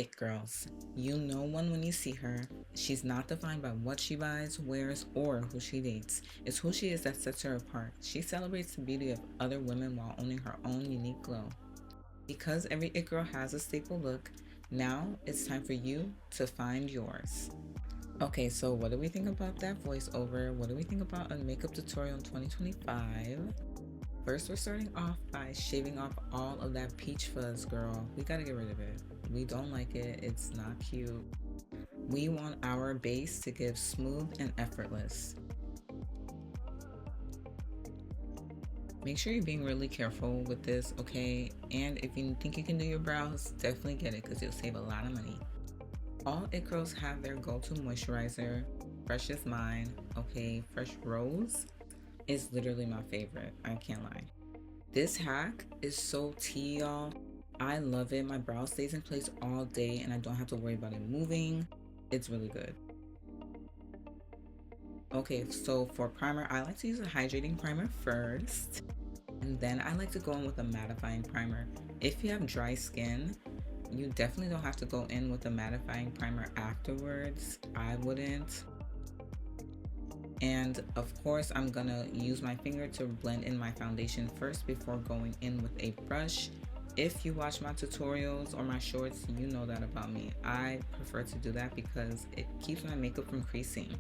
It girls. You know one when you see her. She's not defined by what she buys, wears, or who she dates. It's who she is that sets her apart. She celebrates the beauty of other women while owning her own unique glow. Because every it girl has a staple look, now it's time for you to find yours. Okay, so what do we think about that voiceover? What do we think about a makeup tutorial in 2025? First, we're starting off by shaving off all of that peach fuzz, girl. We gotta get rid of it. We don't like it, it's not cute. We want our base to give smooth and effortless. Make sure you're being really careful with this, okay? And if you think you can do your brows, definitely get it because you'll save a lot of money. All it girls have their go-to moisturizer. Fresh is mine, okay? Fresh Rose is literally my favorite, I can't lie. This hack is so tea, y'all. I love it. My brow stays in place all day and I don't have to worry about it moving. It's really good. Okay, so for primer, I like to use a hydrating primer first. And then I like to go in with a mattifying primer. If you have dry skin, you definitely don't have to go in with a mattifying primer afterwards. I wouldn't. And of course, I'm gonna use my finger to blend in my foundation first before going in with a brush. If you watch my tutorials or my shorts, you know that about me. I prefer to do that because it keeps my makeup from creasing.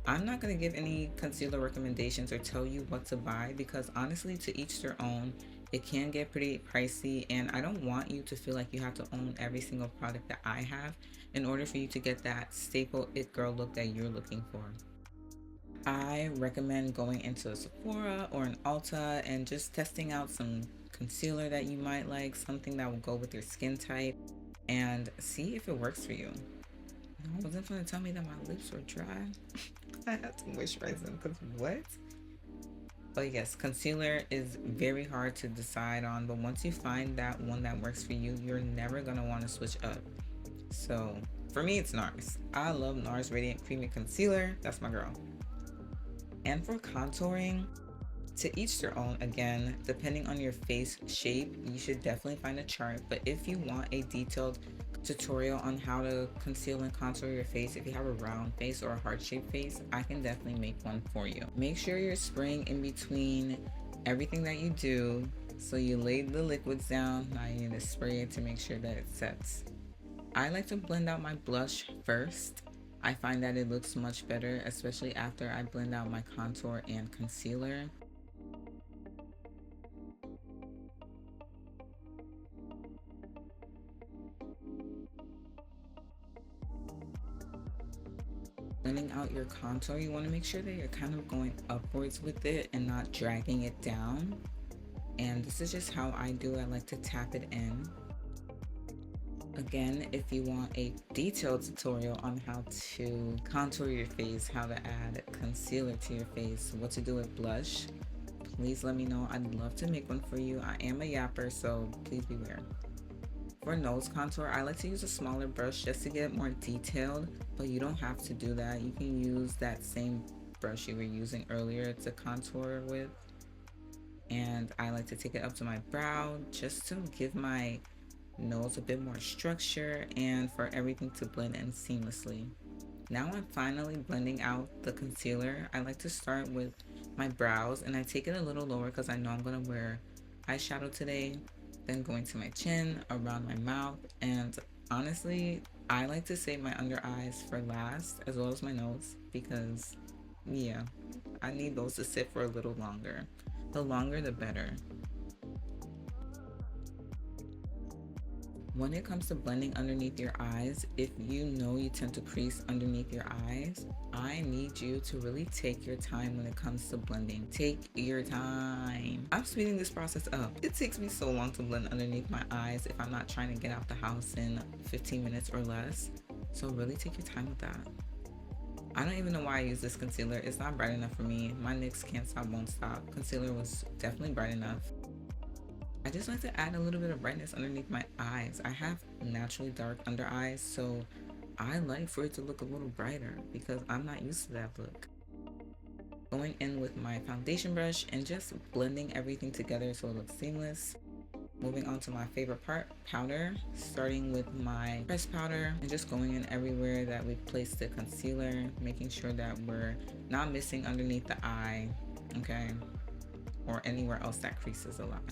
I'm not going to give any concealer recommendations or tell you what to buy because honestly, to each their own. It can get pretty pricey and I don't want you to feel like you have to own every single product that I have in order for you to get that staple it girl look that you're looking for. I recommend going into a Sephora or an Ulta and just testing out some concealer that you might like, something that will go with your skin type, and see if it works for you. No, I wasn't going to tell me that my lips were dry. I had to moisturize them because what? But yes, concealer is very hard to decide on, but once you find that one that works for you, you're never going to want to switch up. So for me, it's NARS. I love NARS Radiant Creamy Concealer. That's my girl. And for contouring, to each their own. Again, depending on your face shape, you should definitely find a chart. But if you want a detailed tutorial on how to conceal and contour your face, if you have a round face or a heart-shaped face, I can definitely make one for you. Make sure you're spraying in between everything that you do. So you lay the liquids down, now you need to spray it to make sure that it sets. I like to blend out my blush first. I find that it looks much better, especially after I blend out my contour and concealer. Blending out your contour, you want to make sure that you're kind of going upwards with it and not dragging it down. And this is just how I do it. I like to tap it in. Again, if you want a detailed tutorial on how to contour your face, how to add concealer to your face, what to do with blush, please let me know. I'd love to make one for you. I am a yapper, so please beware. For nose contour, I like to use a smaller brush just to get more detailed, but you don't have to do that. You can use that same brush you were using earlier to contour with. And I like to take it up to my brow just to give my nose a bit more structure and for everything to blend in seamlessly. Now I'm finally blending out the concealer. I like to start with my brows and I take it a little lower because I know I'm going to wear eyeshadow today. Then going to my chin, around my mouth, and honestly, I like to save my under eyes for last as well as my nose because yeah, I need those to sit for a little longer. The longer the better. When it comes to blending underneath your eyes, if you know you tend to crease underneath your eyes, I need you to really take your time when it comes to blending. Take your time. I'm speeding this process up. It takes me so long to blend underneath my eyes if I'm not trying to get out the house in 15 minutes or less. So really take your time with that. I don't even know why I use this concealer. It's not bright enough for me. My NYX can't stop, won't stop. Concealer was definitely bright enough. I just like to add a little bit of brightness underneath my eyes. I have naturally dark under eyes, so I like for it to look a little brighter because I'm not used to that look. Going in with my foundation brush and just blending everything together so it looks seamless. Moving on to my favorite part, powder. Starting with my pressed powder and just going in everywhere that we placed the concealer, making sure that we're not missing underneath the eye, okay? Or anywhere else that creases a lot.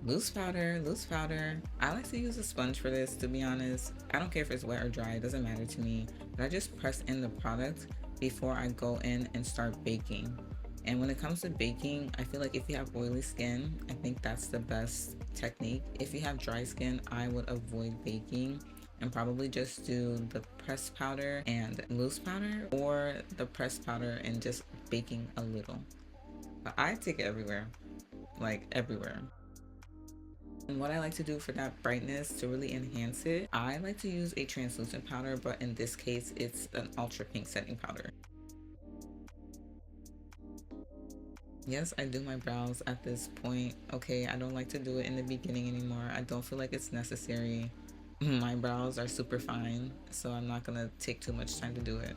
Loose powder, loose powder. I like to use a sponge for this, to be honest. I don't care if it's wet or dry, it doesn't matter to me. But I just press in the product before I go in and start baking. And when it comes to baking, I feel like if you have oily skin, I think that's the best technique. If you have dry skin, I would avoid baking and probably just do the pressed powder and loose powder, or the pressed powder and just baking a little. But I take it everywhere, like everywhere. And what I like to do for that brightness to really enhance it, I like to use a translucent powder, but in this case, it's an ultra pink setting powder. Yes, I do my brows at this point. Okay, I don't like to do it in the beginning anymore. I don't feel like it's necessary. My brows are super fine, so I'm not gonna take too much time to do it.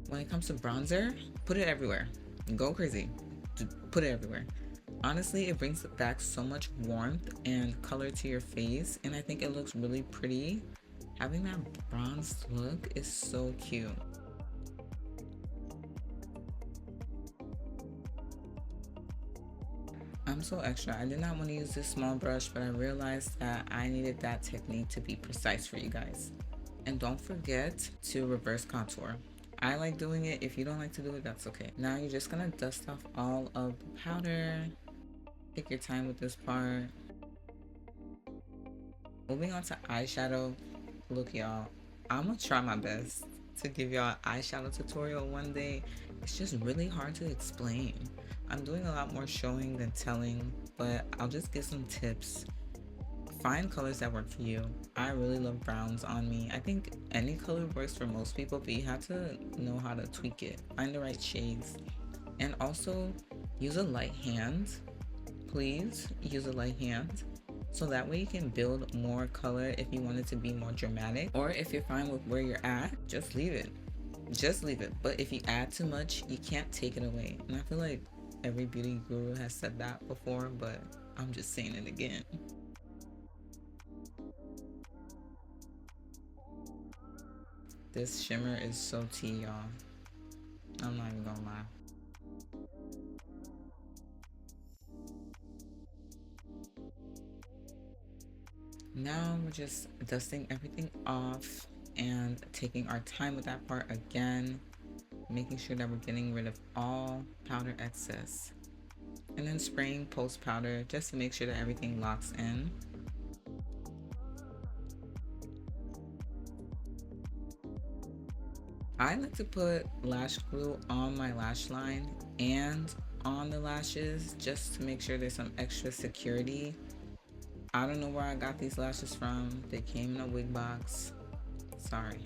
When it comes to bronzer, put it everywhere. Go crazy. Put it everywhere. Honestly, it brings back so much warmth and color to your face, and I think it looks really pretty. Having that bronzed look is so cute. I'm so extra. I did not want to use this small brush, but I realized that I needed that technique to be precise for you guys. And don't forget to reverse contour. I like doing it. If you don't like to do it, that's okay. Now you're just gonna dust off all of the powder. Take your time with this part. Moving on to eyeshadow. Look, y'all, I'm gonna try my best to give y'all an eyeshadow tutorial one day. It's just really hard to explain. I'm doing a lot more showing than telling, but I'll just give some tips. Find colors that work for you. I really love browns on me. I think any color works for most people, but you have to know how to tweak it. Find the right shades. And also use a light hand. Please use a light hand. So that way you can build more color if you want it to be more dramatic. Or if you're fine with where you're at, just leave it. Just leave it. But if you add too much, you can't take it away. And I feel like every beauty guru has said that before, but I'm just saying it again. This shimmer is so tea, y'all. I'm not even gonna lie. Now we're just dusting everything off and taking our time with that part again, making sure that we're getting rid of all powder excess. And then spraying post powder just to make sure that everything locks in. I like to put lash glue on my lash line and on the lashes just to make sure there's some extra security. I don't know where I got these lashes from. They came in a wig box. Sorry.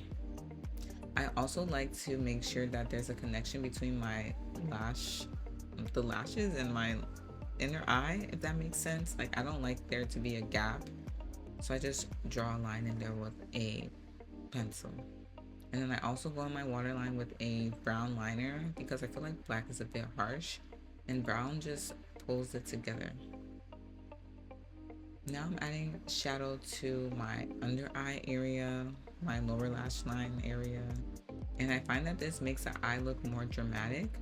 I also like to make sure that there's a connection between the lashes and my inner eye, if that makes sense. Like, I don't like there to be a gap. So I just draw a line in there with a pencil. And then I also go on my waterline with a brown liner because I feel like black is a bit harsh and brown just pulls it together. Now I'm adding shadow to my under eye area, my lower lash line area. And I find that this makes the eye look more dramatic,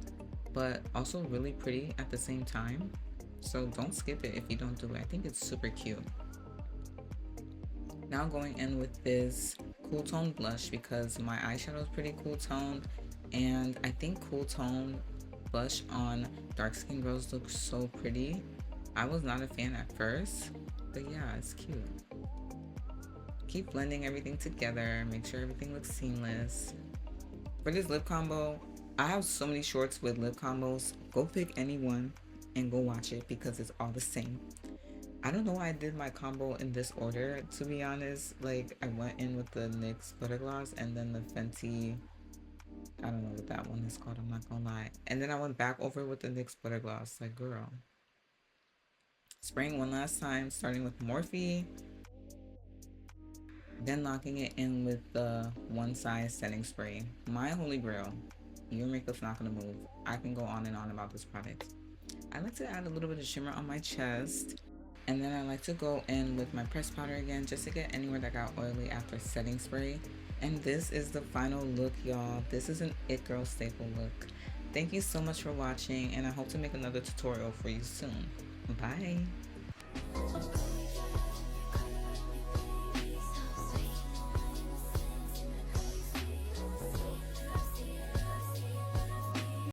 but also really pretty at the same time. So don't skip it if you don't do it. I think it's super cute. Now going in with this cool tone blush because my eyeshadow is pretty cool toned, and I think cool tone blush on dark skin girls looks so pretty. I was not a fan at first, but yeah, it's cute. Keep blending everything together, make sure everything looks seamless. For this lip combo, I have so many shorts with lip combos. Go pick any one and go watch it because it's all the same. I don't know why I did my combo in this order, to be honest. Like, I went in with the NYX Butter Gloss and then the Fenty, I don't know what that one is called, I'm not gonna lie. And then I went back over with the NYX Butter Gloss, like, girl. Spraying one last time, starting with Morphe. Then locking it in with the One Size setting spray. My holy grail. your makeup's not gonna move. I can go on and on about this product. I like to add a little bit of shimmer on my chest, and then I like to go in with my pressed powder again just to get anywhere that got oily after setting spray. And this is the final look, y'all. This is an It Girl staple look. Thank you so much for watching, and I hope to make another tutorial for you soon. Bye.